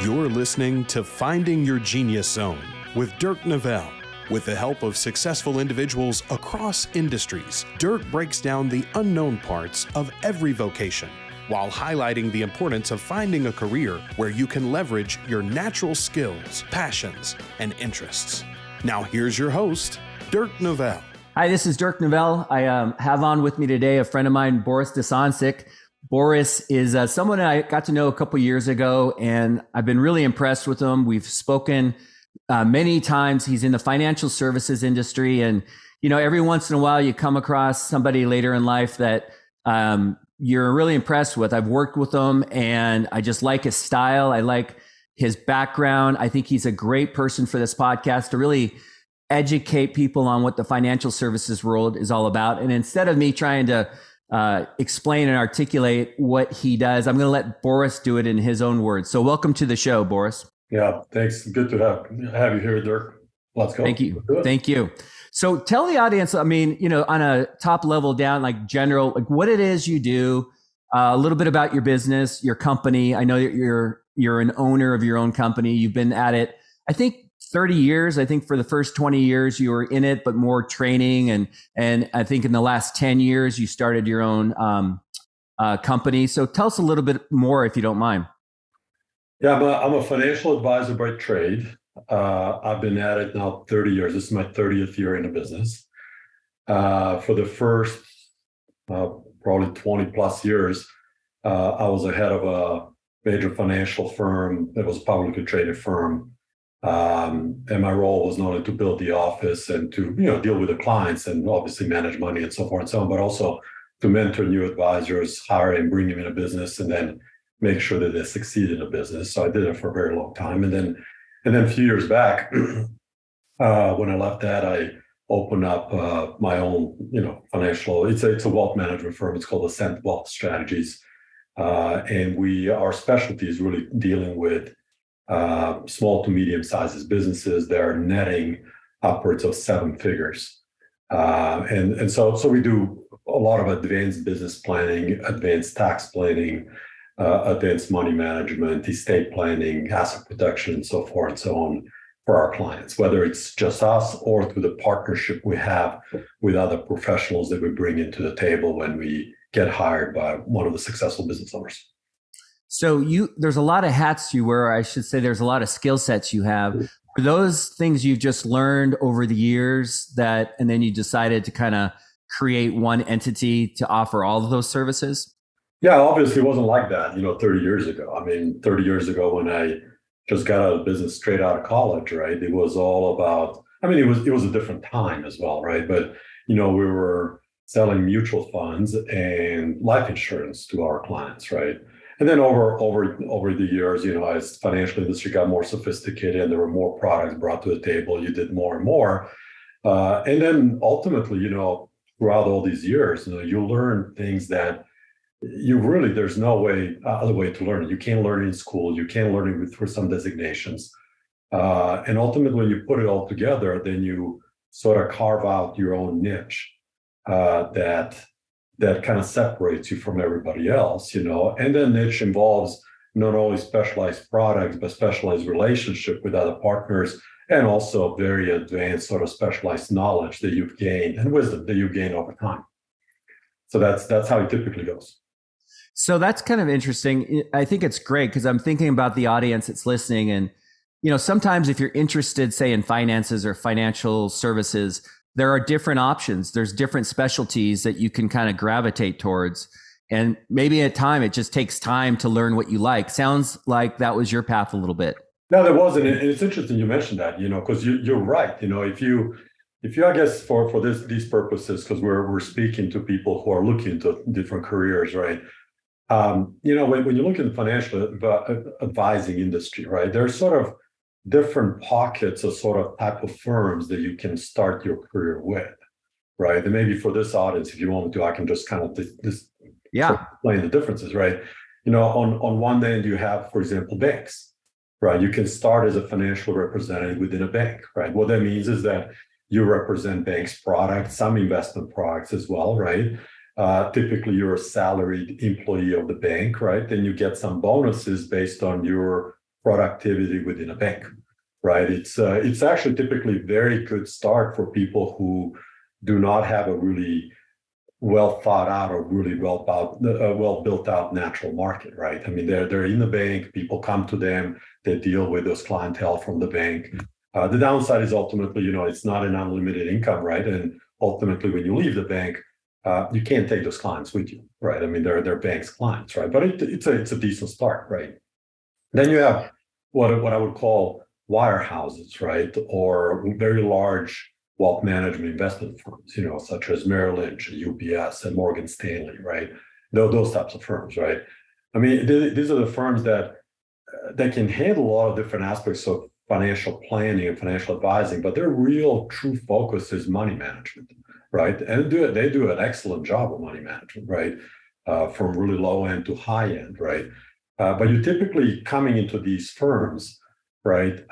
You're listening to Finding Your Genius Zone with Dirk Nevelle. With the help of successful individuals across industries, Dirk breaks down the unknown parts of every vocation while highlighting the importance of finding a career where you can leverage your natural skills, passions, and interests. Now here's your host, Dirk Nevelle. Hi, this is Dirk Nevelle. I have on with me today a friend of mine, Boris Desancic. Boris is someone I got to know a couple years ago, and I've been really impressed with him. We've spoken many times. He's in the financial services industry, and every once in a while you come across somebody later in life that you're really impressed with. I've worked with him, and I just like his style. I like his background. I think he's a great person for this podcast to really educate people on what the financial services world is all about. And instead of me trying to explain and articulate what he does, I'm going to let Boris do it in his own words. So welcome to the show, Boris. Yeah, thanks. Good to have you here, Dirk. Let's go. Thank you. Thank you. So tell the audience, on a top level down, like general, like what it is you do, a little bit about your business, your company. I know that you're an owner of your own company. You've been at it, I think, 30 years. I think for the first 20 years you were in it, but more training. And I think in the last 10 years you started your own company. So tell us a little bit more, if you don't mind. Yeah, I'm a financial advisor by trade. I've been at it now 30 years. This is my 30th year in the business. For the first probably 20 plus years, I was the head of a major financial firm that was a publicly traded firm. And my role was not only to build the office and to deal with the clients and obviously manage money and so forth and so on, but also to mentor new advisors, hire and bring them in a business, and then make sure that they succeed in a business. So I did it for a very long time, and then a few years back, when I left that, I opened up my own financial. It's a wealth management firm. It's called Ascent Wealth Strategies, and our specialty is really dealing with small to medium sized businesses that are netting upwards of seven figures. And so we do a lot of advanced business planning, advanced tax planning, advanced money management, estate planning, asset protection, and so forth and so on for our clients, whether it's just us or through the partnership we have with other professionals that we bring into the table when we get hired by one of the successful business owners. So there's a lot of hats you wear. I should say there's a lot of skill sets you have. Are those things you've just learned over the years and then you decided to kind of create one entity to offer all of those services? Yeah, obviously it wasn't like that, 30 years ago. I mean, 30 years ago when I just got out of business straight out of college, right? It was all about, it was a different time as well, right? But, we were selling mutual funds and life insurance to our clients, right? And then over the years, as the financial industry got more sophisticated and there were more products brought to the table, you did more and more. And then ultimately, throughout all these years, you learn things that there's no other way to learn it. You can't learn it in school. You can't learn it through some designations. And ultimately, when you put it all together, then you sort of carve out your own niche that kind of separates you from everybody else, and then niche involves not only specialized products, but specialized relationship with other partners, and also very advanced sort of specialized knowledge that you've gained and wisdom that you gain over time. So that's how it typically goes. So that's kind of interesting. I think it's great because I'm thinking about the audience that's listening. And, sometimes if you're interested, say, in finances or financial services, there are different options. There's different specialties that you can kind of gravitate towards. And maybe at time, it just takes time to learn what you like. Sounds like that was your path a little bit. No, there wasn't. And it's interesting you mentioned that, because you're right. If you, I guess for these purposes, because we're speaking to people who are looking into different careers, right? When you look in the financial advising industry, right, there's sort of different pockets of sort of type of firms that you can start your career with, right? And maybe for this audience, if you want me to, I can just kind of explain the differences, right? On one end, you have, for example, banks, right? You can start as a financial representative within a bank, right? What that means is that you represent banks' products, some investment products as well, right? Typically, you're a salaried employee of the bank, right? Then you get some bonuses based on your productivity within a bank, right? It's actually typically a very good start for people who do not have a really well thought out or really well built out natural market, right? I mean, they're in the bank, people come to them, they deal with those clientele from the bank. The downside is ultimately, it's not an unlimited income, right? And ultimately, when you leave the bank, you can't take those clients with you, right? I mean, they're bank's clients, right? But it's a decent start, right? Then you have what I would call wirehouses, right? Or very large wealth management investment firms, such as Merrill Lynch, UBS, and Morgan Stanley, right? Those types of firms, right? I mean, these are the firms that can handle a lot of different aspects of financial planning and financial advising, but their real true focus is money management, right? And they do an excellent job of money management, right? From really low end to high end, right? But you typically coming into these firms, right?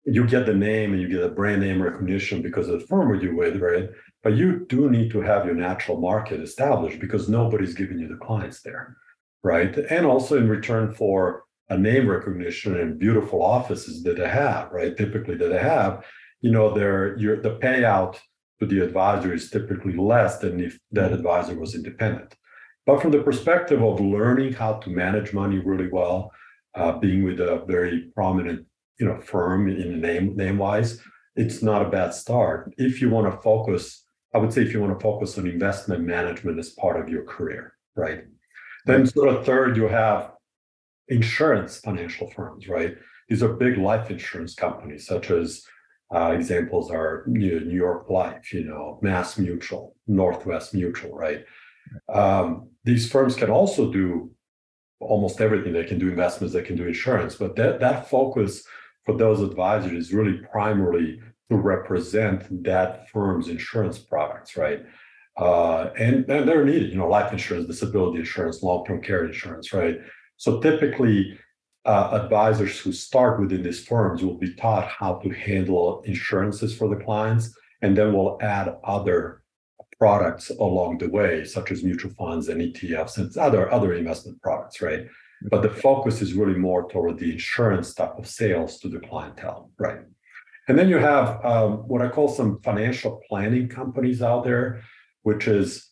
You get the name and you get a brand name recognition because of the firm you're with, right? But you do need to have your natural market established because nobody's giving you the clients there, right? And also in return for a name recognition and beautiful offices that they have, right? Typically that they have, the payout to the advisor is typically less than if that advisor was independent. But from the perspective of learning how to manage money really well, being with a very prominent firm in name wise, it's not a bad start. If you want to focus, I would say if you want to focus on investment management as part of your career, right? Then sort of third, you have insurance financial firms, right? These are big life insurance companies, such as examples are New York Life, Mass Mutual, Northwest Mutual, right? These firms can also do almost everything. They can do investments, they can do insurance, but that focus for those advisors is really primarily to represent that firm's insurance products, right? And they're needed, life insurance, disability insurance, long-term care insurance, right? So typically, advisors who start within these firms will be taught how to handle insurances for the clients, and then will add other products along the way, such as mutual funds and ETFs and other investment products, right? But the focus is really more toward the insurance type of sales to the clientele, right? And then you have what I call some financial planning companies out there, which is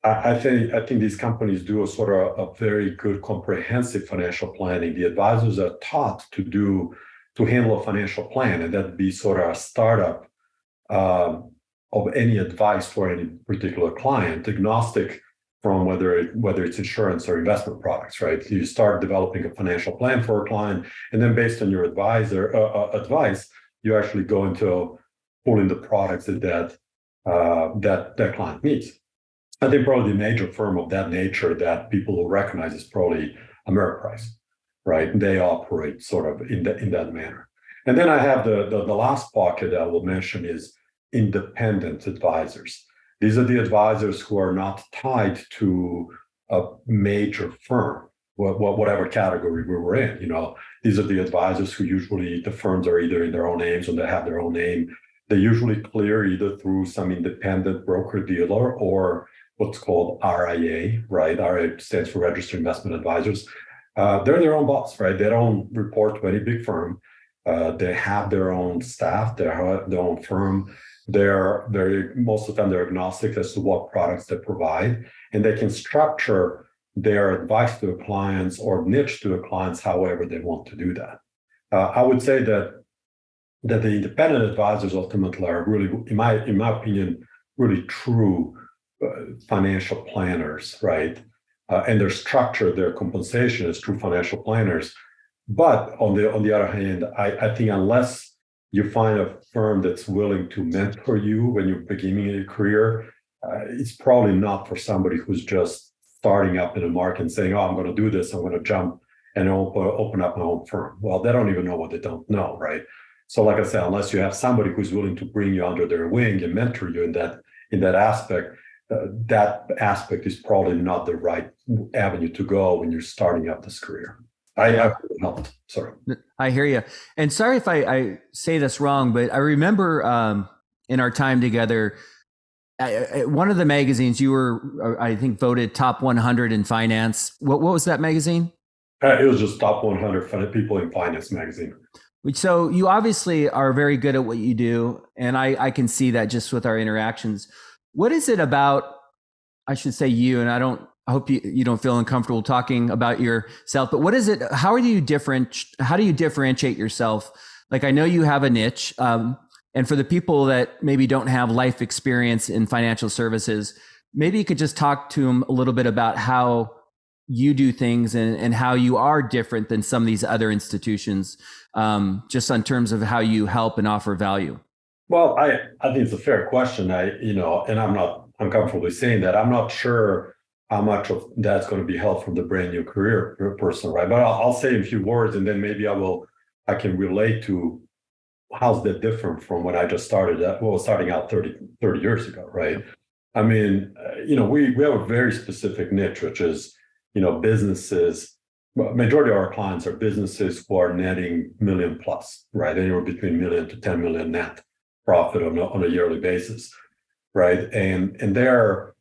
I think these companies do a sort of a very good comprehensive financial planning. The advisors are taught to handle a financial plan, and that'd be sort of a startup of any advice for any particular client, agnostic from whether it's insurance or investment products, right? You start developing a financial plan for a client, and then based on your advice, you actually go into pulling the products that client needs. I think probably the major firm of that nature that people will recognize is probably Ameriprise, right? They operate sort of in that manner. And then I have the last pocket I will mention is independent advisors. These are the advisors who are not tied to a major firm, whatever category we were in. These are the advisors who usually the firms are either in their own names or they have their own name. They usually clear either through some independent broker dealer or what's called RIA, right? RIA stands for Registered Investment Advisors. They're their own boss, right? They don't report to any big firm. They have their own staff, their own firm. Most of the time they're agnostic as to what products they provide, and they can structure their advice to the clients or niche to the clients however they want to do that. I would say that the independent advisors ultimately are really, in my opinion, really true financial planners, right? And their structure, their compensation is true financial planners. But on the other hand, I think unless you find a firm that's willing to mentor you when you're beginning your career, it's probably not for somebody who's just starting up in the market and saying, oh, I'm going to do this, I'm going to jump and open up my own firm. Well, they don't even know what they don't know, right? So like I said, unless you have somebody who's willing to bring you under their wing and mentor you in that aspect, that aspect is probably not the right avenue to go when you're starting up this career. I helped. Sorry. I hear you. And sorry if I say this wrong, but I remember in our time together, one of the magazines you were, I think, voted top 100 in finance. What was that magazine? It was just top 100 funny people in finance magazine. So you obviously are very good at what you do, and I can see that just with our interactions. What is it about, I should say you, and I hope you don't feel uncomfortable talking about yourself, but what is it, how do you differentiate yourself? Like, I know you have a niche, and for the people that maybe don't have life experience in financial services, maybe you could just talk to them a little bit about how you do things and how you are different than some of these other institutions, just in terms of how you help and offer value. Well, I think it's a fair question. And I'm comfortably saying that I'm not sure how much of that's going to be helped from the brand new career person, right? But I'll say in a few words, and then maybe I can relate to how's that different from when I just starting out 30 years ago, right? I mean, we have a very specific niche, which is, businesses. Majority of our clients are businesses who are netting million plus, right? Anywhere between million to 10 million net profit on a yearly basis, right? And they're,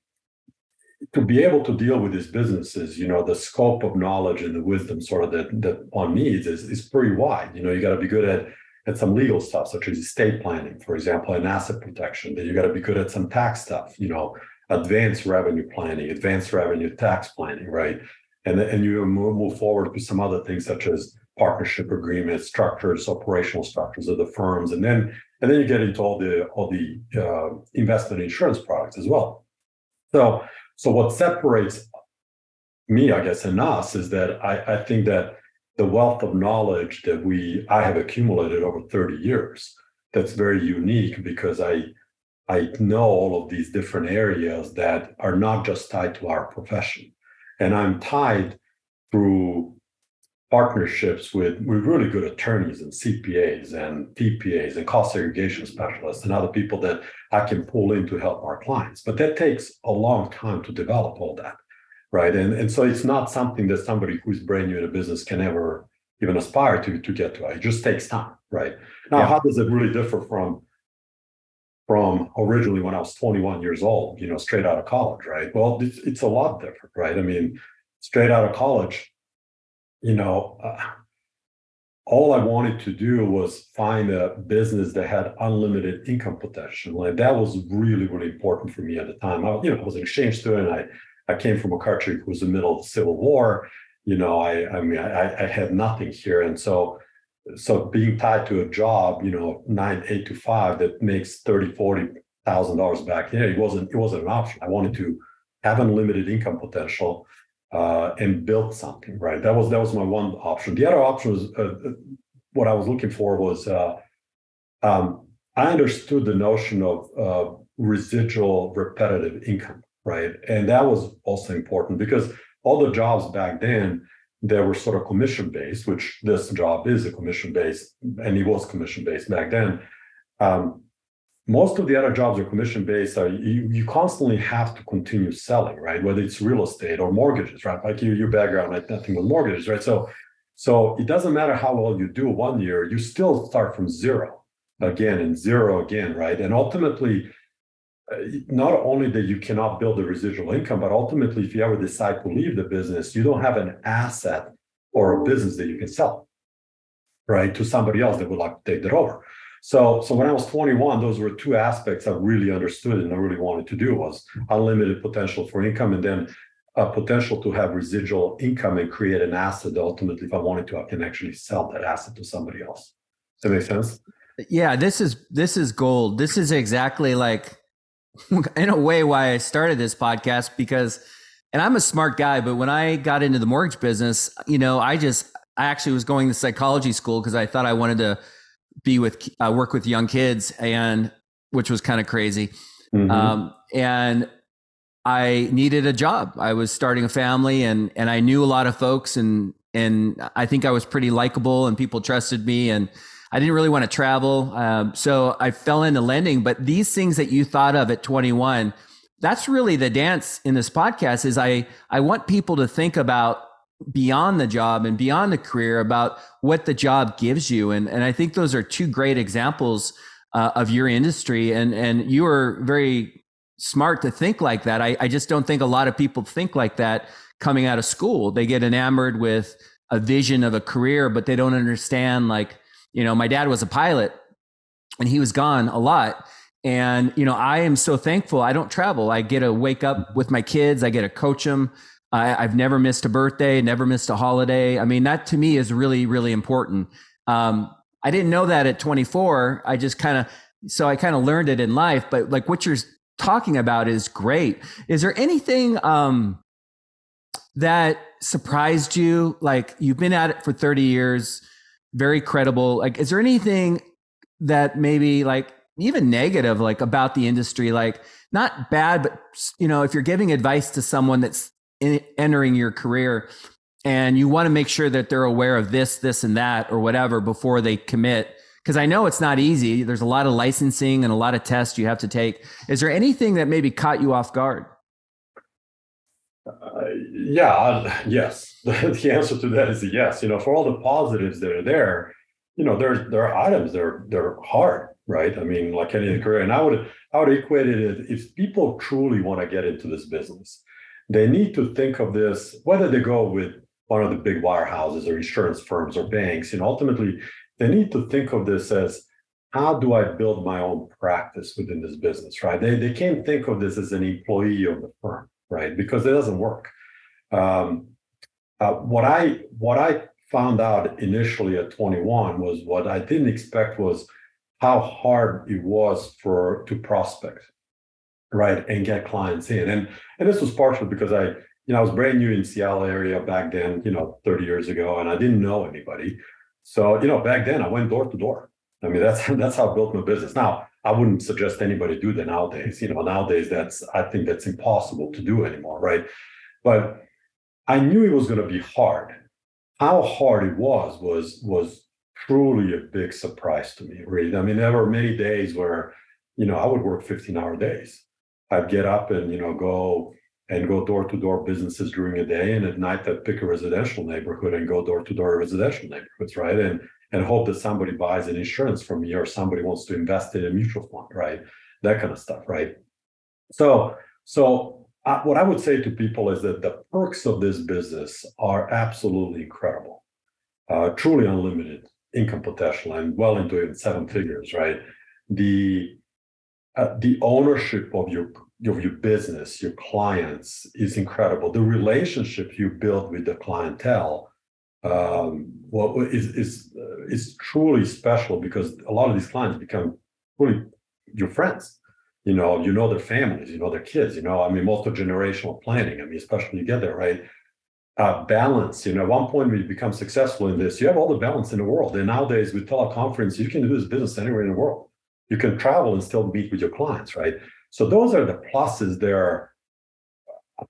to be able to deal with these businesses, the scope of knowledge and the wisdom sort of that one needs is pretty wide. You got to be good at some legal stuff, such as estate planning, for example, and asset protection. Then you got to be good at some tax stuff, advanced revenue planning, advanced revenue tax planning, right? And you move forward with some other things such as partnership agreements, structures, operational structures of the firms, and then you get into all the investment insurance products as well. So what separates me, I guess, and us is that I think that the wealth of knowledge that I have accumulated over 30 years, that's very unique because I know all of these different areas that are not just tied to our profession. And I'm tied through partnerships with really good attorneys and CPAs and TPAs and cost segregation specialists and other people that I can pull in to help our clients. But that takes a long time to develop all that, right? And so it's not something that somebody who's brand new in a business can ever even aspire to get to. It just takes time, right? Now, How does it really differ from originally when I was 21 years old, straight out of college, right? Well, it's a lot different, right? I mean, straight out of college, all I wanted to do was find a business that had unlimited income potential. And that was really, really important for me at the time. I was an exchange student. I came from a country who was in the middle of the Civil War. I had nothing here. And so being tied to a job, 8 to 5 that makes $30,000-$40,000 back, it wasn't an option. I wanted to have unlimited income potential and build something, right? That was my one option. The other option was what I was looking for was I understood the notion of residual repetitive income, right? And that was also important because all the jobs back then, they were sort of commission-based, which this job is a commission-based, and it was commission-based back then. Most of the other jobs are commission-based. You constantly have to continue selling, right? Whether it's real estate or mortgages, right? Like your background, like nothing but mortgages, right? So it doesn't matter how well you do one year, you still start from zero again and zero again, right? And ultimately, not only that you cannot build a residual income, but ultimately, if you ever decide to leave the business, you don't have an asset or a business that you can sell, right, to somebody else that would like to take that over. So when I was 21, those were two aspects I really understood and I really wanted to do was unlimited potential for income and then a potential to have residual income and create an asset that ultimately, if I wanted to, I can actually sell that asset to somebody else. Does that make sense? Yeah, this is gold. This is exactly like, in a way, why I started this podcast and I'm a smart guy, but when I got into the mortgage business, I actually was going to psychology school because I thought I wanted to work with young kids, and which was kind of crazy. Mm-hmm. And I needed a job. I was starting a family, and I knew a lot of folks, and I think I was pretty likable, and people trusted me, and I didn't really want to travel. So I fell into lending. But these things that you thought of at 21, that's really the dance in this podcast is I want people to think about beyond the job and beyond the career about what the job gives you. And I think those are two great examples of your industry. And you are very smart to think like that. I just don't think a lot of people think like that coming out of school. They get enamored with a vision of a career, but they don't understand, like, my dad was a pilot and he was gone a lot. And, I am so thankful I don't travel. I get to wake up with my kids. I get to coach them. I've never missed a birthday, never missed a holiday. I mean, that to me is really, really important. I didn't know that at 24. I kind of learned it in life, but like what you're talking about is great. Is there anything that surprised you? Like, you've been at it for 30 years, very credible. Like, is there anything that maybe like even negative, like about the industry, like not bad, but if you're giving advice to someone that's entering your career and you want to make sure that they're aware of this and that or whatever before they commit? Because I know it's not easy. There's a lot of licensing and a lot of tests you have to take. Is there anything that maybe caught you off guard? Yes. The answer to that is a yes. For all the positives that are there, there are items they're hard, right? I mean, like any career. And I would equate it, if people truly want to get into this business, they need to think of this, whether they go with one of the big wirehouses or insurance firms or banks, ultimately they need to think of this as, how do I build my own practice within this business, right? They can't think of this as an employee of the firm, right? Because it doesn't work. What I found out initially at 21 was, what I didn't expect was how hard it was to prospect, right, and get clients in. And this was partially because I was brand new in Seattle area back then, 30 years ago, and I didn't know anybody. So, back then I went door to door. I mean, that's how I built my business. Now, I wouldn't suggest anybody do that nowadays. Nowadays I think that's impossible to do anymore, right? But I knew it was going to be hard. How hard it was truly a big surprise to me, really. I mean, there were many days where, I would work 15-hour days. I'd get up and, go door to door businesses during the day. And at night, I'd pick a residential neighborhood and go door to door residential neighborhoods, right? And hope that somebody buys an insurance from me or somebody wants to invest in a mutual fund, right? That kind of stuff, right? So what I would say to people is that the perks of this business are absolutely incredible, truly unlimited income potential, and well into it 7 figures, right? The ownership of your business, your clients, is incredible. The relationship you build with the clientele, is truly special, because a lot of these clients become really your friends. You know their families, their kids. I mean, multi-generational planning. I mean, especially when you get there, right? Balance. At one point, when you become successful in this, you have all the balance in the world. And nowadays, with teleconference, you can do this business anywhere in the world. You can travel and still meet with your clients, right? So those are the pluses. They're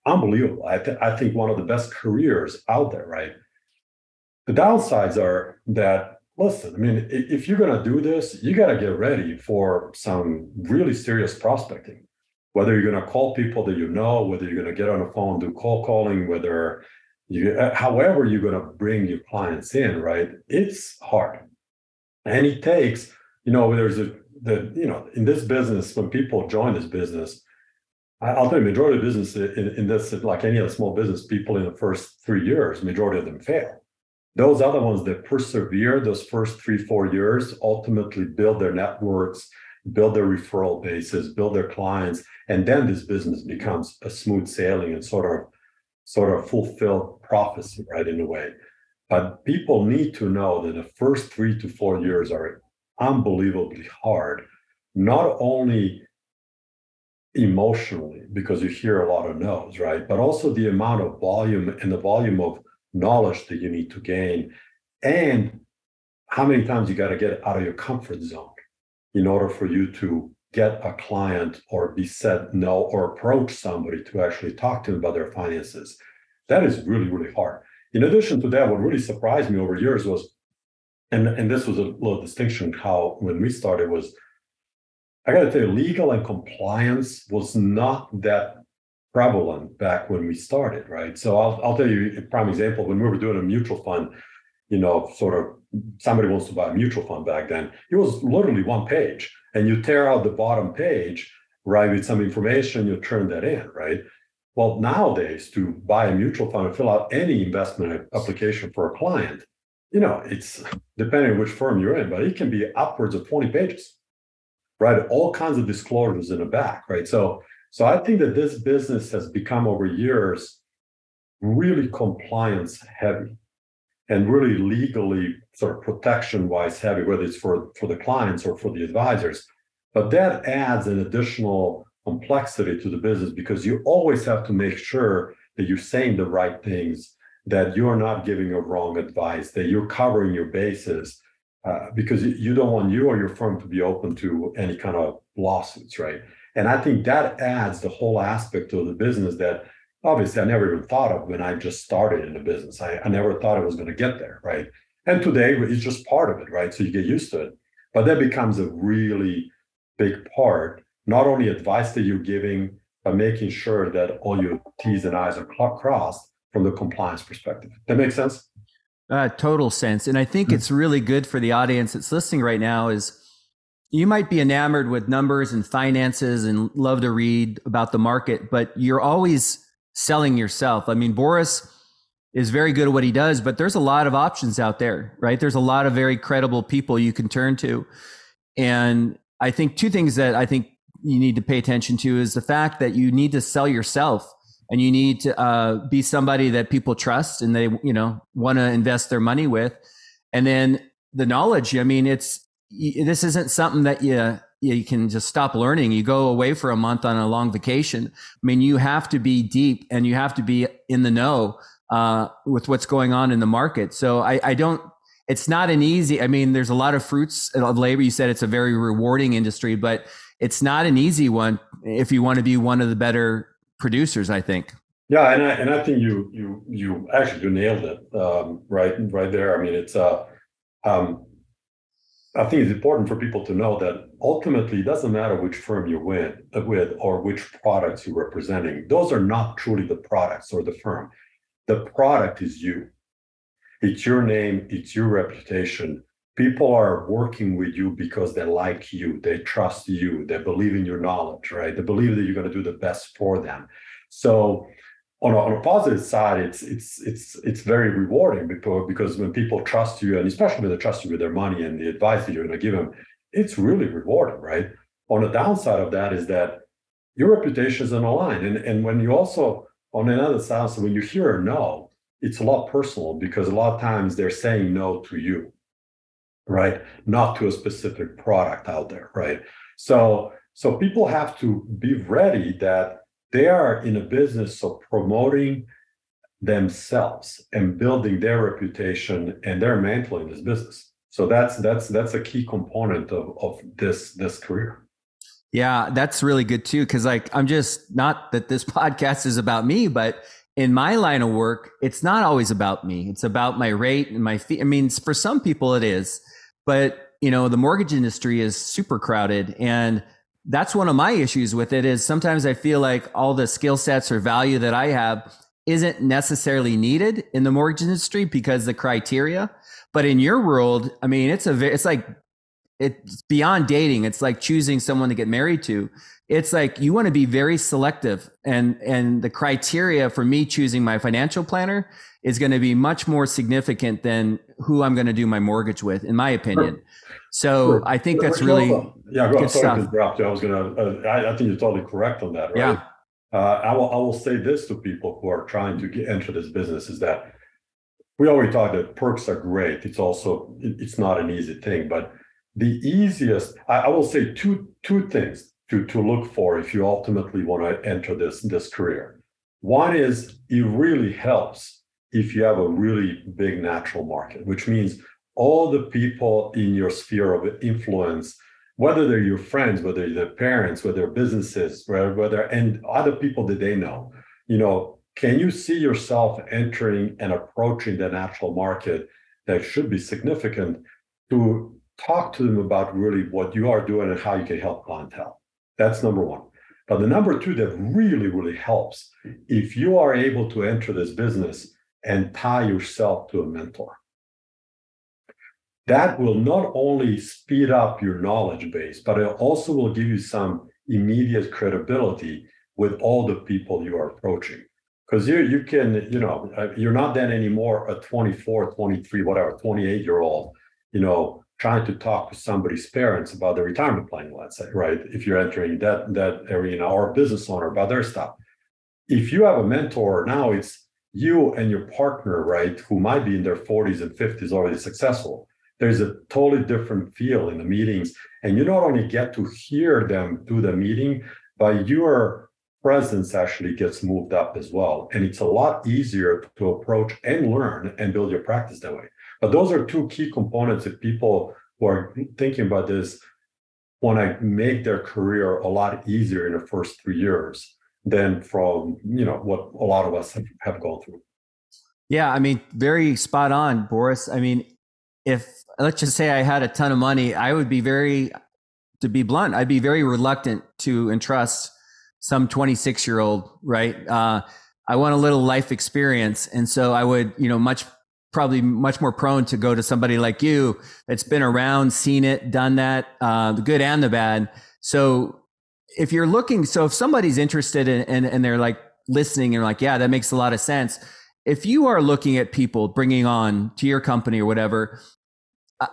unbelievable. I think one of the best careers out there, right? The downsides are that, listen, I mean, if you're going to do this, you got to get ready for some really serious prospecting. Whether you're going to call people that whether you're going to get on the phone, do cold calling, however you're going to bring your clients in, right? It's hard. And it takes, in this business, when people join this business, I'll tell you, majority of business in this, like any other small business, people in the first 3 years, majority of them fail. Those other ones that persevere, those first 3-4 years, ultimately build their networks, build their referral bases, build their clients, and then this business becomes a smooth sailing and sort of fulfilled prophecy, right, in a way. But people need to know that the first 3 to 4 years are unbelievably hard, not only emotionally, because you hear a lot of no's, right, but also the amount of volume and the volume of knowledge that you need to gain, and how many times you got to get out of your comfort zone in order for you to get a client or be said no, or approach somebody to actually talk to them about their finances. That is really, really hard. In addition to that, what really surprised me over years was, and this was a little distinction how when we started, was, I got to tell you, legal and compliance was not that prevalent back when we started, right? So I'll tell you a prime example. When we were doing a mutual fund, sort of somebody wants to buy a mutual fund back then, it was literally 1 page, and you tear out the bottom page, right, with some information, you turn that in, right? Well, nowadays, to buy a mutual fund and fill out any investment application for a client, it's depending on which firm you're in, but it can be upwards of 20 pages, right? All kinds of disclosures in the back, right? So I think that this business has become over years really compliance heavy and really legally sort of protection wise heavy, whether it's for the clients or for the advisors. But that adds an additional complexity to the business because you always have to make sure that you're saying the right things, that you're not giving a wrong advice, that you're covering your bases, because you don't want you or your firm to be open to any kind of lawsuits, right? And I think that adds the whole aspect of the business that obviously I never even thought of when I just started in the business. I never thought I was going to get there, right? And today it's just part of it, right? So you get used to it. But that becomes a really big part, not only advice that you're giving, but making sure that all your T's and I's are crossed from the compliance perspective. That makes sense? Total sense. And I think it's really good for the audience that's listening right now is you might be enamored with numbers and finances and love to read about the market, but you're always selling yourself. I mean, Boris is very good at what he does, but there's a lot of options out there, right? There's a lot of very credible people you can turn to. And I think two things that I think you need to pay attention to is the fact that you need to sell yourself and you need to be somebody that people trust and they, want to invest their money with. And then the knowledge, I mean, this isn't something that you can just stop learning. You go away for a month on a long vacation. I mean, you have to be deep and you have to be in the know with what's going on in the market. So it's not an easy, I mean, there's a lot of fruits of labor. You said it's a very rewarding industry, but it's not an easy one if you want to be one of the better producers, I think. Yeah, and I think you actually nailed it right there. I mean, it's I think it's important for people to know that ultimately it doesn't matter which firm you're with or which products you're representing. Those are not truly the products or the firm. The product is you. It's your name, it's your reputation. People are working with you because they like you, they trust you, they believe in your knowledge, right? They believe that you're going to do the best for them. So on a positive side, it's very rewarding because when people trust you, and especially when they trust you with their money and the advice that you're going to give them, it's really rewarding, right? On the downside of that is that your reputation is on the line. And when you also, on another side, so when you hear a no, it's a lot personal because a lot of times they're saying no to you, right? Not to a specific product out there, right? So people have to be ready that they are in a business of promoting themselves and building their reputation and their mantle in this business. So that's a key component of this career. Yeah, that's really good too. Cause I'm just, not that this podcast is about me, but in my line of work, it's not always about me. It's about my rate and my fee. I mean, for some people it is, but the mortgage industry is super crowded. And that's one of my issues with it is sometimes I feel like all the skill sets or value that I have isn't necessarily needed in the mortgage industry because the criteria. But in your world, I mean, it's beyond dating. It's like choosing someone to get married to. It's like you want to be very selective, and the criteria for me choosing my financial planner is going to be much more significant than who I'm going to do my mortgage with, in my opinion. Sure. So sure. I think that's really good stuff. To interrupt you. I think you're totally correct on that, right? Yeah. I will say this to people who are trying to enter this business is that we always talk that perks are great. It's not an easy thing, but the easiest, I will say two things to look for if you ultimately want to enter this career. One is it really helps if you have a really big natural market, which means all the people in your sphere of influence, whether they're your friends, whether they're their parents, whether they're businesses, whether and other people that they know, can you see yourself entering and approaching the natural market that should be significant to talk to them about really what you are doing and how you can help clientele? That's number one. But the number two that really, really helps, if you are able to enter this business and tie yourself to a mentor, that will not only speed up your knowledge base, but it also will give you some immediate credibility with all the people you are approaching. Because you can, you're not then anymore a 24, 23, whatever, 28-year-old, trying to talk to somebody's parents about their retirement planning, let's say, right? If you're entering that arena, or a business owner about their stuff. If you have a mentor, now it's you and your partner, right, who might be in their 40s and 50s already successful. There's a totally different feel in the meetings. And you not only get to hear them do the meeting, but your presence actually gets moved up as well. And it's a lot easier to approach and learn and build your practice that way. But those are two key components if people who are thinking about this want to make their career a lot easier in the first 3 years than from, what a lot of us have gone through. Yeah, I mean, very spot on, Boris. I mean, if let's just say I had a ton of money, I would be to be blunt, I'd be very reluctant to entrust some 26-year-old, right? I want a little life experience. And so I would, probably much more prone to go to somebody like you that's been around, seen it, done that, the good and the bad. So if somebody's interested and they're like listening and like, yeah, that makes a lot of sense. If you are looking at people bringing on to your company or whatever,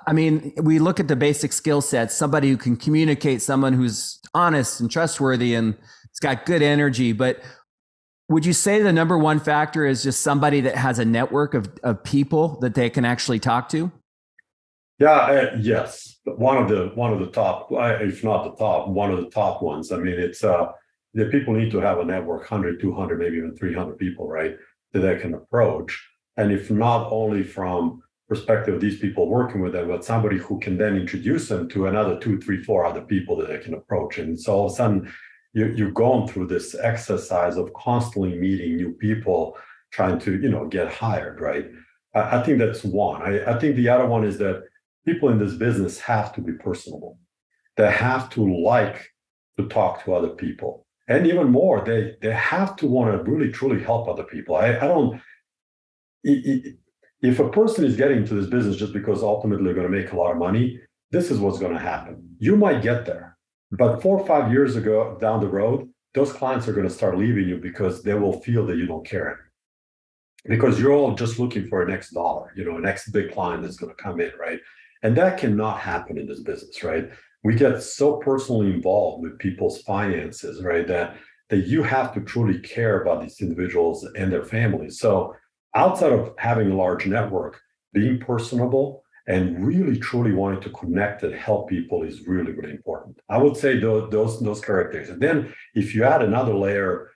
I mean, we look at the basic skill sets, somebody who can communicate, someone who's honest and trustworthy and it's got good energy. But would you say the number one factor is just somebody that has a network of people that they can actually talk to? Yeah, yes. One of the top, if not the top, one of the top ones. I mean, it's the people need to have a network, 100, 200, maybe even 300 people, right, that they can approach. And if not only from perspective of these people working with them, but somebody who can then introduce them to another 2, 3, 4 other people that they can approach. And so all of a sudden, you're going through this exercise of constantly meeting new people, trying to, get hired, right? I think that's one. I think the other one is that people in this business have to be personable. They have to like to talk to other people. And even more, they have to want to really, truly help other people. If a person is getting into this business just because ultimately they're going to make a lot of money, this is what's going to happen. You might get there, but 4 or 5 years ago down the road, those clients are going to start leaving you because they will feel that you don't care. Because you're all just looking for a next dollar, a next big client that's going to come in, right? And that cannot happen in this business, right? We get so personally involved with people's finances, right? That you have to truly care about these individuals and their families. So outside of having a large network, being personable and really truly wanting to connect and help people is really, really important. I would say those characteristics. And then if you add another layer,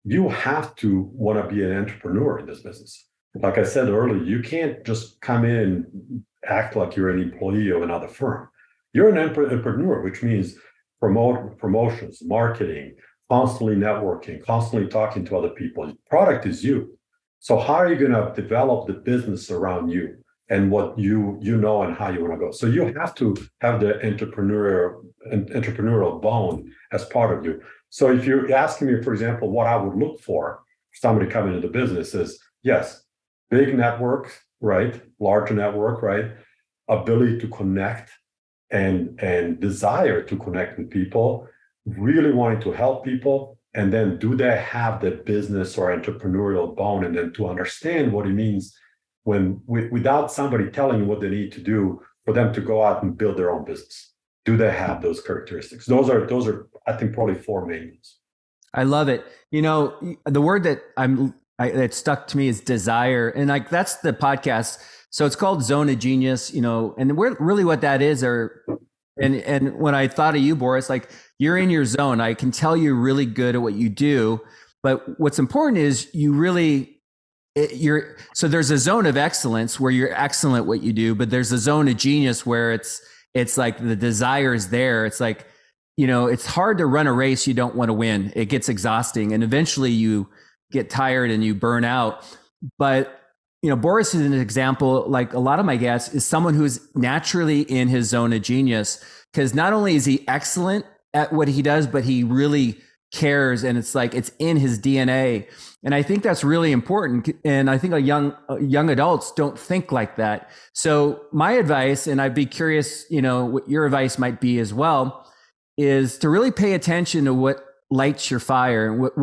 you have to want to be an entrepreneur in this business. Like I said earlier, you can't just come in and act like you're an employee of another firm. You're an entrepreneur, which means promotions, marketing, constantly networking, constantly talking to other people. The product is you. So how are you going to develop the business around you and what you know and how you want to go? So you have to have the entrepreneurial bone as part of you. So if you're asking me, for example, what I would look for somebody coming into the business is, yes, big network, right? Large network, right? Ability to connect and desire to connect with people, really wanting to help people. And then do they have the business or entrepreneurial bone? And then to understand what it means without somebody telling you what they need to do for them to go out and build their own business. Do they have those characteristics? Those are I think probably 4 main ones. I love it. The word that that stuck to me is desire. And that's the podcast. So it's called Zone of Genius, and really what that is and when I thought of you, Boris, you're in your zone. I can tell you're really good at what you do, but what's important is so there's a zone of excellence where you're excellent at what you do, but there's a zone of genius where it's like the desire is there. It's like, it's hard to run a race you don't want to win. It gets exhausting and eventually you get tired and you burn out. But Boris is an example, like a lot of my guests, is someone who's naturally in his zone of genius, because not only is he excellent at what he does, but he really cares. And it's in his DNA. And I think that's really important. And I think young adults don't think like that. So my advice, and I'd be curious, what your advice might be as well, is to really pay attention to what lights your fire? And what,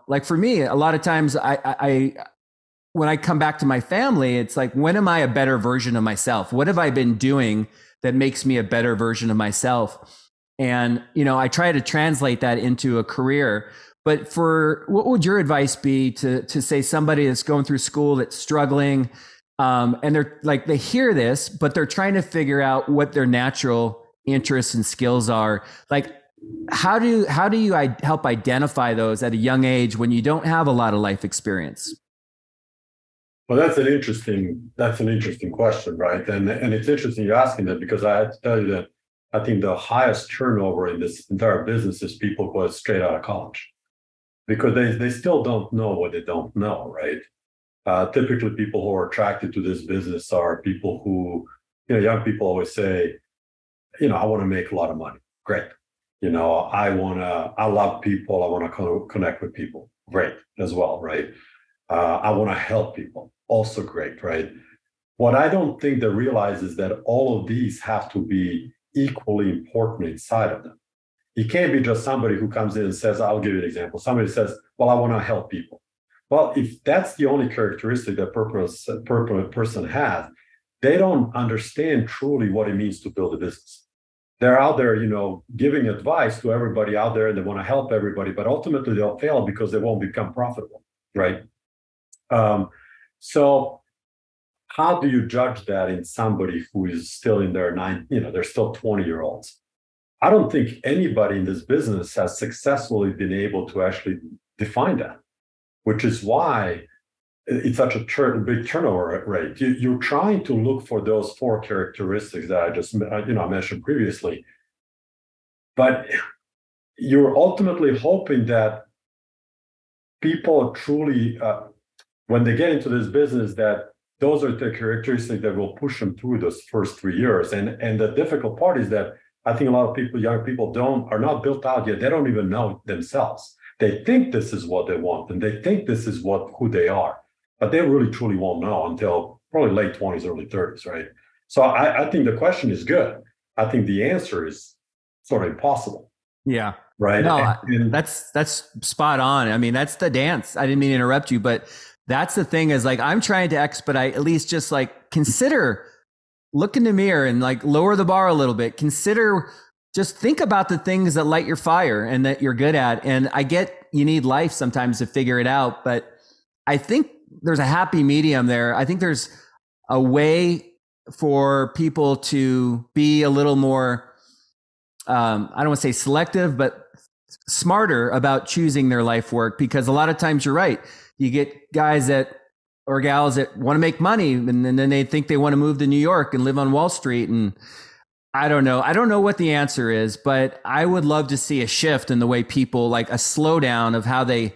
like for me, a lot of times when I come back to my family, it's like, when am I a better version of myself? What have I been doing that makes me a better version of myself? And, I try to translate that into a career. But what would your advice be to say somebody that's going through school that's struggling, and they're like, they hear this, but they're trying to figure out what their natural interests and skills are. Like, how do you help identify those at a young age when you don't have a lot of life experience? Well, that's an interesting question, right? And it's interesting you're asking that, because I have to tell you that I think the highest turnover in this entire business is people who are straight out of college, because they still don't know what they don't know, right? Typically, people who are attracted to this business are people who, young people always say, I want to make a lot of money. Great. I love people. I want to connect with people. Great as well, right? I want to help people. Also great, right? What I don't think they realize is that all of these have to be equally important inside of them. You can't be just somebody who comes in and says, I'll give you an example. Somebody says, well, I want to help people. Well, if that's the only characteristic that person has, they don't understand truly what it means to build a business. They're out there, giving advice to everybody out there, and they want to help everybody, but ultimately they'll fail because they won't become profitable, right? So how do you judge that in somebody who is still in their they're still 20-year-olds? I don't think anybody in this business has successfully been able to actually define that, which is why it's such a big turnover rate. You're trying to look for those 4 characteristics that I just mentioned previously, but you're ultimately hoping that people truly, when they get into this business, that those are the characteristics that will push them through those first 3 years. And the difficult part is that I think a lot of people, young people, are not built out yet. They don't even know themselves. They think this is what they want, and they think this is who they are, but they really truly won't know until probably late 20s, early 30s, right? So I think the question is good. I think the answer is sort of impossible. Yeah. Right. No, that's spot on. I mean, that's the dance. I didn't mean to interrupt you, but that's the thing, is like, I'm trying to expedite, at least just like consider, look in the mirror and like lower the bar a little bit. Just think about the things that light your fire and that you're good at. And I get you need life sometimes to figure it out, but I think there's a happy medium there. I think there's a way for people to be a little more, I don't want to say selective, but smarter about choosing their life work, because a lot of times you're right. You get guys or gals that want to make money, and then they think they want to move to New York and live on Wall Street. And I don't know. I don't know what the answer is, but I would love to see a shift in the way people, like a slowdown of how they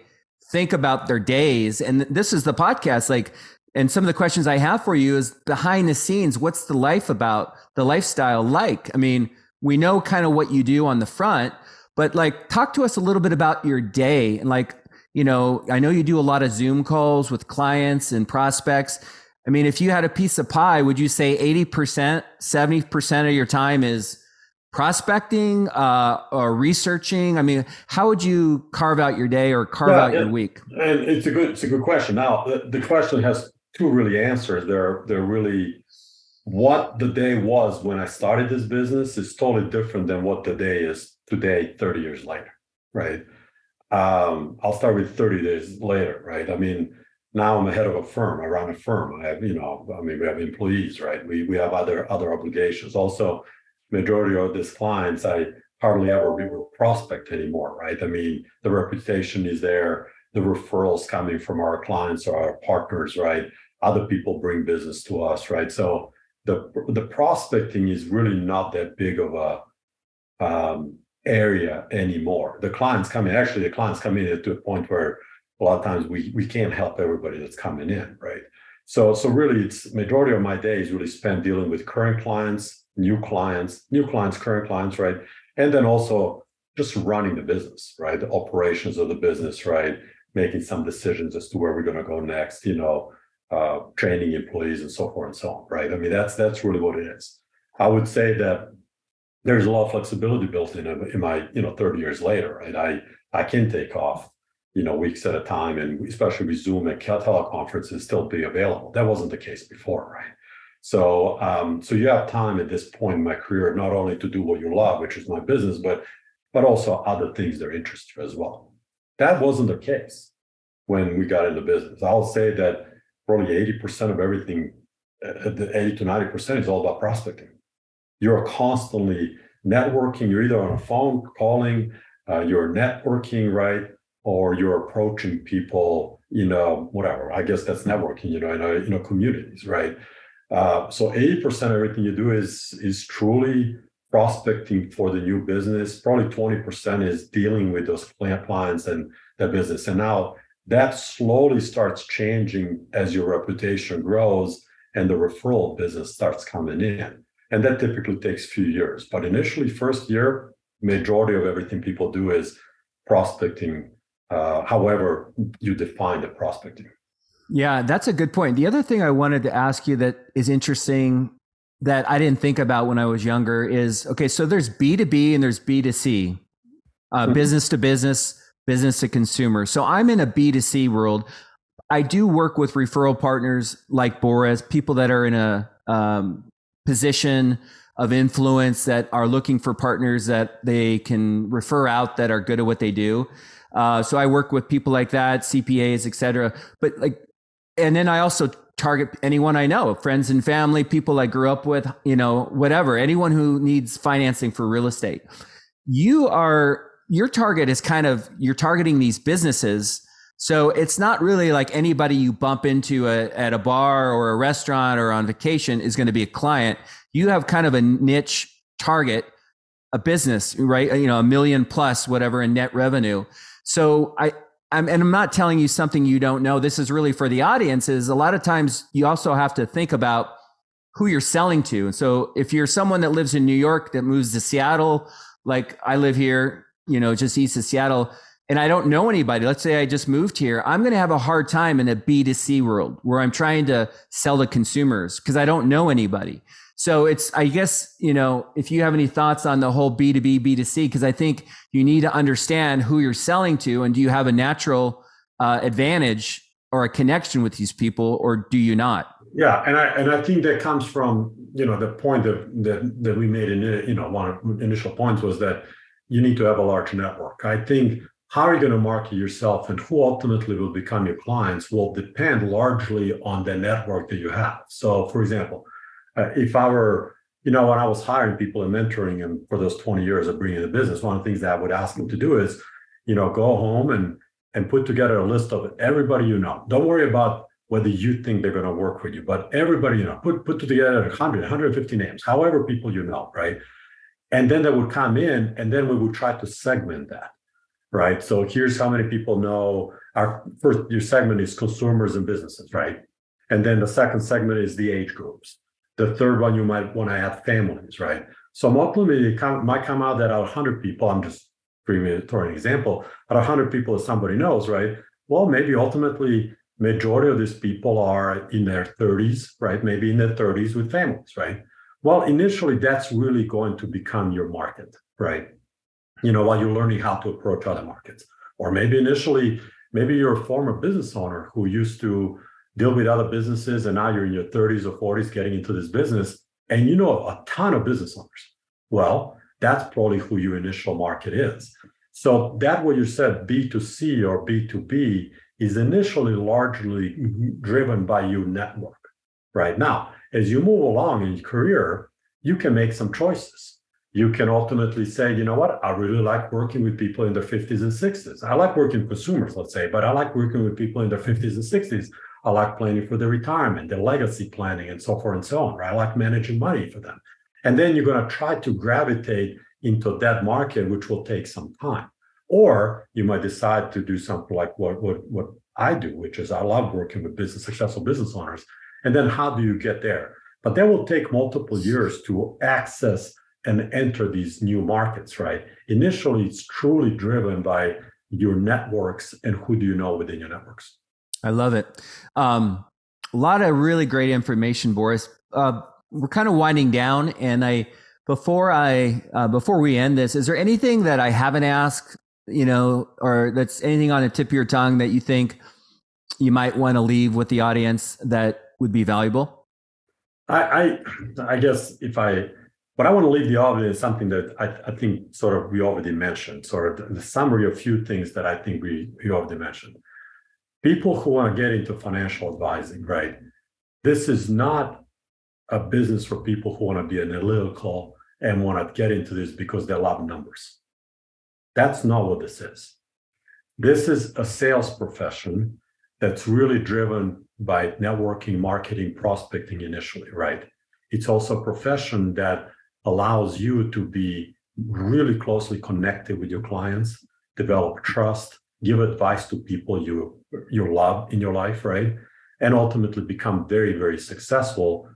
think about their days. And this is the podcast. Like, and some of the questions I have for you is behind the scenes. What's the lifestyle like? I mean, we know kind of what you do on the front, but like, talk to us a little bit about your day. And like, I know you do a lot of Zoom calls with clients and prospects. I mean, if you had a piece of pie, would you say 80%, 70% of your time is prospecting or researching? I mean, how would you carve out your day or carve out your week? And it's a good question. Now, the question has 2 really answers. They're really, what the day was when I started this business is totally different than what the day is today, 30 years later, right? I'll start with 30 days later, right? I mean, now I'm the head of a firm. I run a firm. I have, we have employees, right? We have other obligations. Also, majority of these clients, I hardly ever prospect anymore, right? I mean, the reputation is there, the referrals coming from our clients or our partners, right? Other people bring business to us, right? So the prospecting is really not that big of a area anymore. The clients come in to a point where a lot of times we can't help everybody that's coming in, right? So really, it's majority of my day is really spent dealing with current clients, new clients, current clients, right? And then also just running the business, right? The operations of the business, right? Making some decisions as to where we're going to go next, training employees and so forth and so on, right? I mean, that's really what it is. I would say that there's a lot of flexibility built in my 30 years later, right? I can take off weeks at a time, and especially with Zoom and teleconferences still be available. That wasn't the case before, right? So you have time at this point in my career not only to do what you love, which is my business, but also other things that interest you as well. That wasn't the case when we got into business. I'll say that probably 80% of everything, 80 to 90% is all about prospecting. You're constantly networking. You're either on a phone calling, you're networking, right? Or you're approaching people, whatever. I guess that's networking, in communities, right? So 80% of everything you do is truly prospecting for the new business. Probably 20% is dealing with those clients and their business. And now that slowly starts changing as your reputation grows and the referral business starts coming in. And that typically takes a few years. But initially, first year, majority of everything people do is prospecting, however you define the prospecting. Yeah, that's a good point. The other thing I wanted to ask you that is interesting that I didn't think about when I was younger is, okay, so there's B2B and there's B2C, business to business, business to consumer. So I'm in a B2C world. I do work with referral partners like Boris, people that are in a position of influence that are looking for partners that they can refer out that are good at what they do. So I work with people like that, CPAs, et cetera. But and then I also target anyone I know, friends and family, people I grew up with, whatever, anyone who needs financing for real estate. Your target is you're targeting these businesses. So it's not really like anybody you bump into at a bar or a restaurant or on vacation is going to be a client. You have kind of a niche target, a business, right? $1 million plus whatever in net revenue. So I'm not telling you something you don't know. This is really for the audience. Is a lot of times you also have to think about who you're selling to. And so if you're someone that lives in New York that moves to Seattle, like I live here, just east of Seattle, and I don't know anybody, let's say I just moved here, I'm going to have a hard time in a B2C world where I'm trying to sell to consumers because I don't know anybody. So it's, I guess, if you have any thoughts on the whole B2B, B2C, because I think you need to understand who you're selling to, and do you have a natural advantage or a connection with these people, or do you not? Yeah, and I think that comes from the point that we made in one of the initial points was that you need to have a large network. I think how are you going to market yourself and who ultimately will become your clients will depend largely on the network that you have. So, for example, if I were, when I was hiring people and mentoring them for those 20 years of bringing the business, one of the things that I would ask them to do is, go home and put together a list of everybody you know. Don't worry about whether you think they're going to work with you, but everybody put together 100, 150 names, however people right? And then they would come in, and then we would try to segment that. Right. So here's how many people know your segment is consumers and businesses, right? And then the second segment is the age groups. The third one, you might want to add families, right? So ultimately, it might come out that out of 100 people, I'm just throwing an example, out of 100 people that somebody knows, right? Well, maybe ultimately, majority of these people are in their 30s, right? Maybe in their 30s with families, right? Well, initially, that's really going to become your market, right? While you're learning how to approach other markets. Or maybe initially, you're a former business owner who used to deal with other businesses, and now you're in your 30s or 40s getting into this business, and you know a ton of business owners. Well, that's probably who your initial market is. So that what you said, B2C or B2B, is initially largely driven by your network. Right now, as you move along in your career, you can make some choices. You can ultimately say, you know what, I really like working with people in their 50s and 60s. I like working with consumers, let's say, but I like working with people in their 50s and 60s. I like planning for their retirement, their legacy planning, and so forth and so on, right? I like managing money for them. And then you're going to try to gravitate into that market, which will take some time. Or you might decide to do something like what I do, which is I love working with successful business owners. And then how do you get there? But that will take multiple years to access and enter these new markets, right? Initially, it's truly driven by your networks and who do you know within your networks. I love it. A lot of really great information, Boris. We're kind of winding down, but Before we end this, is there anything that I haven't asked, or that's anything on the tip of your tongue that you think you might want to leave with the audience that would be valuable? I guess what I want to leave the audience is something that I think sort of we already mentioned, sort of the summary of a few things that I think we already mentioned. People who want to get into financial advising, right? This is not a business for people who want to be analytical and want to get into this because they love numbers. That's not what this is. This is a sales profession that's really driven by networking, marketing, prospecting initially, right? It's also a profession that allows you to be really closely connected with your clients, develop trust, give advice to people you love in your life, right? And ultimately become very, very successful,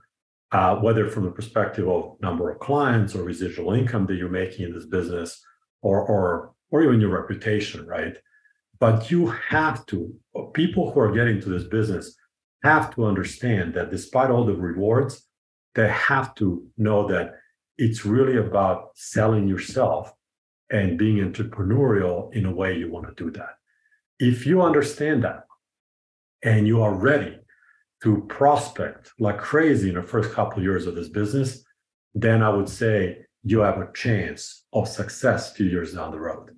whether from the perspective of number of clients or residual income that you're making in this business, or even your reputation, right? But people who are getting to this business have to understand that despite all the rewards, they have to know that it's really about selling yourself and being entrepreneurial in a way you want to do that. If you understand that and you are ready to prospect like crazy in the first couple of years of this business, then I would say you have a chance of success a few years down the road.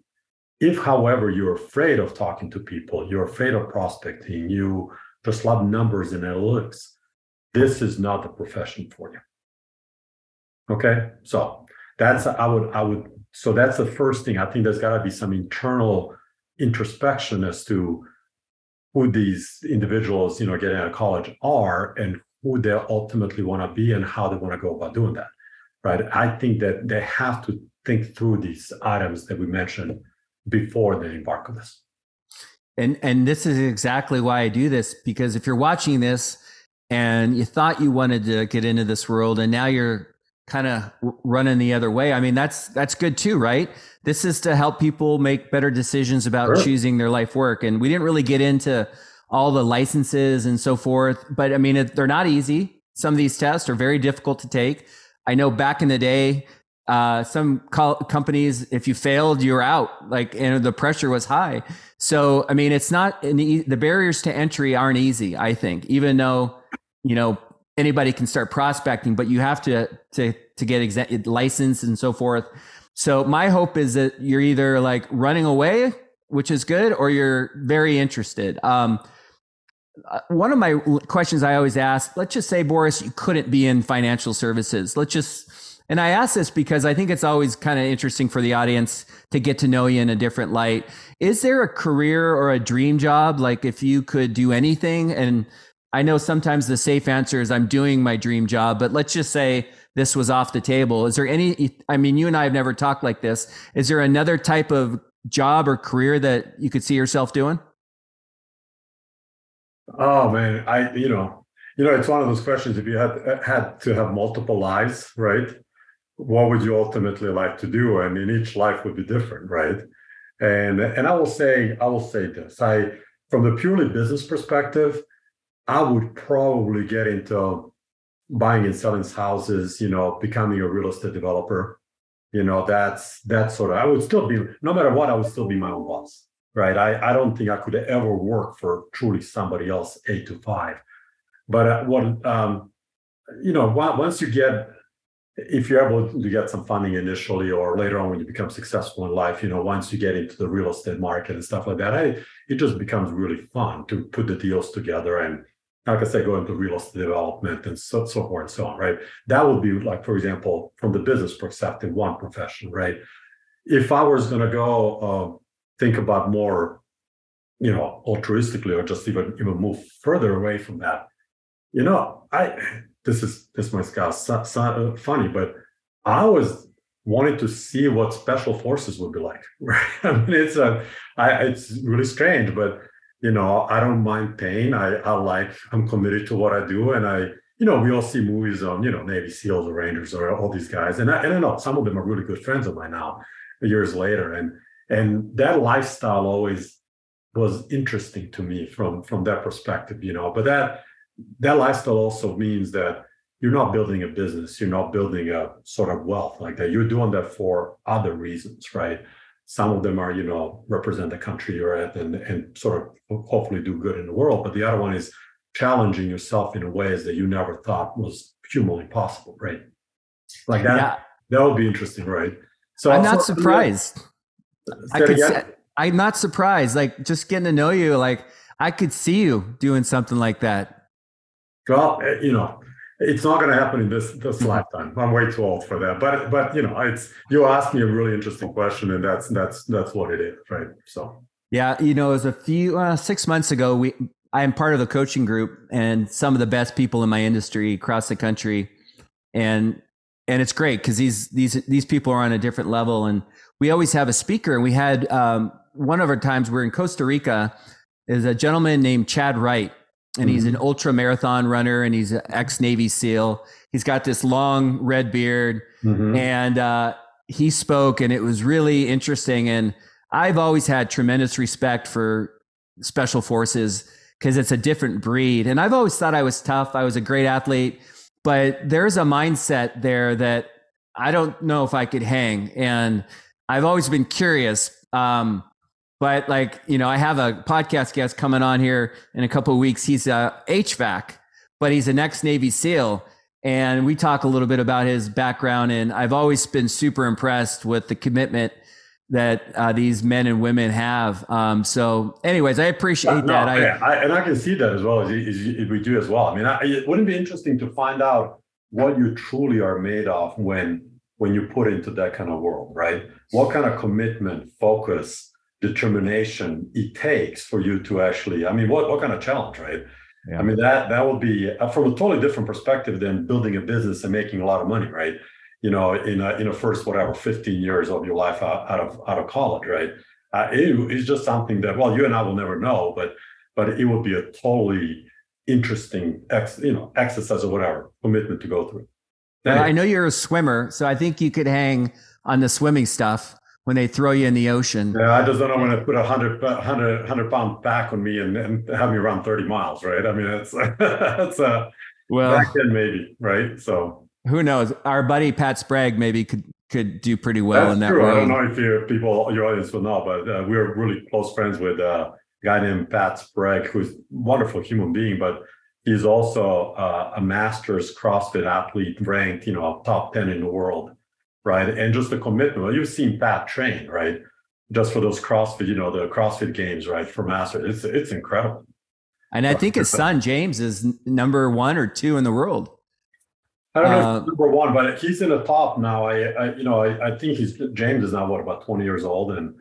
If, however, you're afraid of talking to people, you're afraid of prospecting, you just love numbers and analytics, this is not the profession for you. Okay, so that's the first thing. I think there's got to be some internal introspection as to who these individuals, getting out of college are and who they ultimately want to be and how they want to go about doing that, right? I think that they have to think through these items that we mentioned before they embark on this. And this is exactly why I do this, because if you're watching this and you thought you wanted to get into this world and now you're kind of running the other way, I mean, that's good too, right? This is to help people make better decisions about choosing their life work. And we didn't really get into all the licenses and so forth, but I mean, they're not easy. Some of these tests are very difficult to take. I know back in the day, some companies, if you failed, you're out, and the pressure was high. So, I mean, it's not the barriers to entry aren't easy, I think, even though, anybody can start prospecting, but you have to get licensed and so forth. So my hope is that you're either running away, which is good, or you're very interested. One of my questions I always ask, let's just say, Boris, you couldn't be in financial services. And I ask this because I think it's always kind of interesting for the audience to get to know you in a different light. Is there a career or a dream job? Like if you could do anything, and I know sometimes the safe answer is I'm doing my dream job, but let's just say this was off the table. Is there you and I have never talked like this. Is there another type of job or career that you could see yourself doing? Oh man, it's one of those questions. If you had to have multiple lives, right? What would you ultimately like to do? I mean, each life would be different, right? And I will say this. From the purely business perspective, I would probably get into buying and selling houses, becoming a real estate developer. That's sort of, I would still be, no matter what, I would still be my own boss, right? I don't think I could ever work for truly somebody else 8 to 5. But once if you're able to get some funding initially or later on when you become successful in life, once you get into the real estate market and stuff like that, it just becomes really fun to put the deals together and, like I say, go into real estate development and so forth and so on, right? That would be for example, from the business perspective, one profession, right? If I was going to go think about more, altruistically or just even move further away from that, this might sound funny, but I always wanted to see what special forces would be like, right? I mean, it's really strange, but I don't mind pain. I'm committed to what I do. And we all see movies on, Navy SEALs or Rangers or all these guys. And I know some of them are really good friends of mine now, years later. And that lifestyle always was interesting to me from that perspective, but that lifestyle also means that you're not building a business, you're not building a sort of wealth like that. You're doing that for other reasons, right? Some of them are, represent the country you're at and sort of hopefully do good in the world. But the other one is challenging yourself in ways that you never thought was humanly possible, right? Like that, Yeah. that would be interesting, right? So I'm not surprised. Say I'm not surprised. Like, just getting to know you, like, I could see you doing something like that. Well, it's not going to happen in this lifetime. I'm way too old for that. But it's, you asked me a really interesting question, and that's what it is, right? So Yeah, it was a few 6 months ago. I am part of a coaching group, and some of the best people in my industry across the country, and it's great because these people are on a different level, and we always have a speaker. And we had one of our times we're in Costa Rica. Is a gentleman named Chad Wright. And he's an ultra marathon runner, and he's an ex-Navy SEAL. He's got this long red beard, and he spoke, and it was really interesting. And I've always had tremendous respect for special forces because it's a different breed. And I've always thought I was tough. I was a great athlete, but there's a mindset there that I don't know if I could hang. And I've always been curious. But I have a podcast guest coming on here in a couple of weeks. He's a HVAC, but he's an ex-Navy SEAL. And we talk a little bit about his background. And I've always been super impressed with the commitment that these men and women have. So anyways, I appreciate that. I can see that as well as we do as well. I mean, it wouldn't be interesting to find out what you truly are made of when you put into that kind of world, right? What kind of commitment, focus, determination it takes for you to actually, what kind of challenge, right? Yeah. I mean, that will be from a totally different perspective than building a business and making a lot of money, right? In a first, 15 years of your life out of college, right? It's just something that, well, you and I will never know, but it will be a totally interesting, exercise or whatever, commitment to go through. Well, I know you're a swimmer, so I think you could hang on the swimming stuff when they throw you in the ocean. Yeah, I just don't know when I put a 100-pound back on me and have me run 30 miles, right? I mean, that's back then maybe, right? So who knows? Our buddy Pat Sprague maybe could do pretty well in that true. world. I don't know if your audience will know, but we're really close friends with a guy named Pat Sprague, who's a wonderful human being, but he's also a master's CrossFit athlete ranked, top 10 in the world. Right. And just the commitment. Well, you've seen Pat train, right? Just for those CrossFit, the CrossFit games, right? For masters. It's incredible. And I think his son, James, is number 1 or 2 in the world. I don't know if he's number 1, but he's in the top now. I think James is now about 20 years old and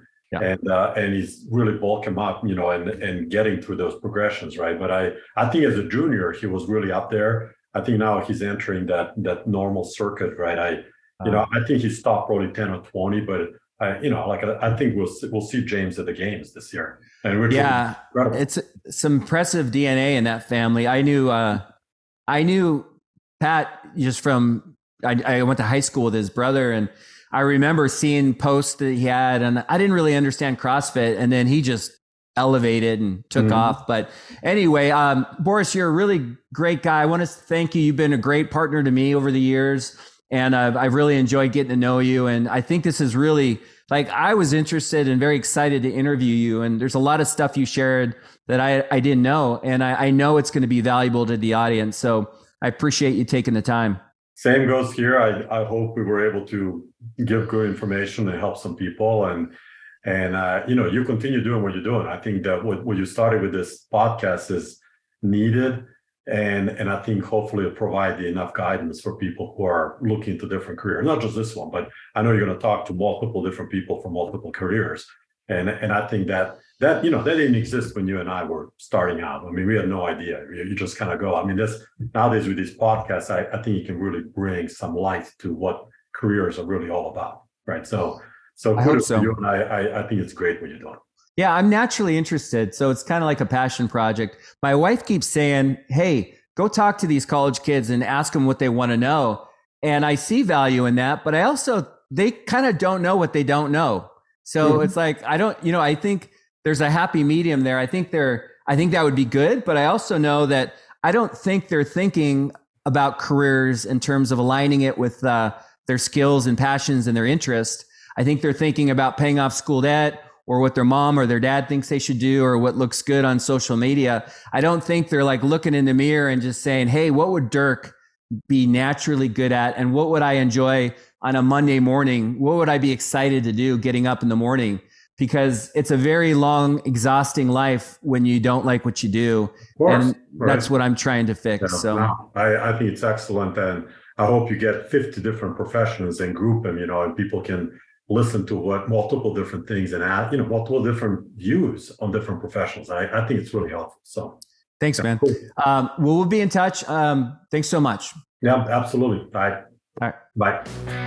he's really bulking up, and getting through those progressions, right? But I think as a junior, he was really up there. I think now he's entering that normal circuit, right? I think he stopped probably 10 or 20, but I think we'll see James at the games this year. And it's some impressive DNA in that family. I knew Pat just from I went to high school with his brother, and I remember seeing posts that he had, and I didn't really understand CrossFit, and then he just elevated and took off. But anyway, Boris, you're a really great guy. I want to thank you. You've been a great partner to me over the years. And I've really enjoyed getting to know you. And I think this is really, I was interested and very excited to interview you. And there's a lot of stuff you shared that I didn't know. And I know it's going to be valuable to the audience. So I appreciate you taking the time. Same goes here. I hope we were able to give good information and help some people. And you continue doing what you're doing. I think that what you started with this podcast is needed. And I think hopefully it'll provide enough guidance for people who are looking into different careers, not just this one, but I know you're going to talk to multiple different people from multiple careers. And I think that didn't exist when you and I were starting out. I mean, we had no idea. You just kind of go. I mean, nowadays with these podcasts, I think you can really bring some light to what careers are really all about. Right. So kudos to you, and I think it's great what you're doing. Yeah, I'm naturally interested. So it's kind of like a passion project. My wife keeps saying, hey, go talk to these college kids and ask them what they want to know. And I see value in that, but they kind of don't know what they don't know. So it's like, I think there's a happy medium there. I think that would be good, but I also know that I don't think they're thinking about careers in terms of aligning it with their skills and passions and their interest. I think they're thinking about paying off school debt or what their mom or their dad thinks they should do or what looks good on social media. I don't think they're like looking in the mirror and just saying, hey, what would Dirk be naturally good at? And what would I enjoy on a Monday morning? What would I be excited to do getting up in the morning? Because it's a very long, exhausting life when you don't like what you do. And that's what I'm trying to fix. Yeah, so no, I think it's excellent. And I hope you get 50 different professions and group them, and people can listen to what multiple different things and add, multiple different views on different professions. I think it's really helpful. So thanks, man. Cool. We'll be in touch. Thanks so much. Yeah, absolutely. Bye. All right. Bye.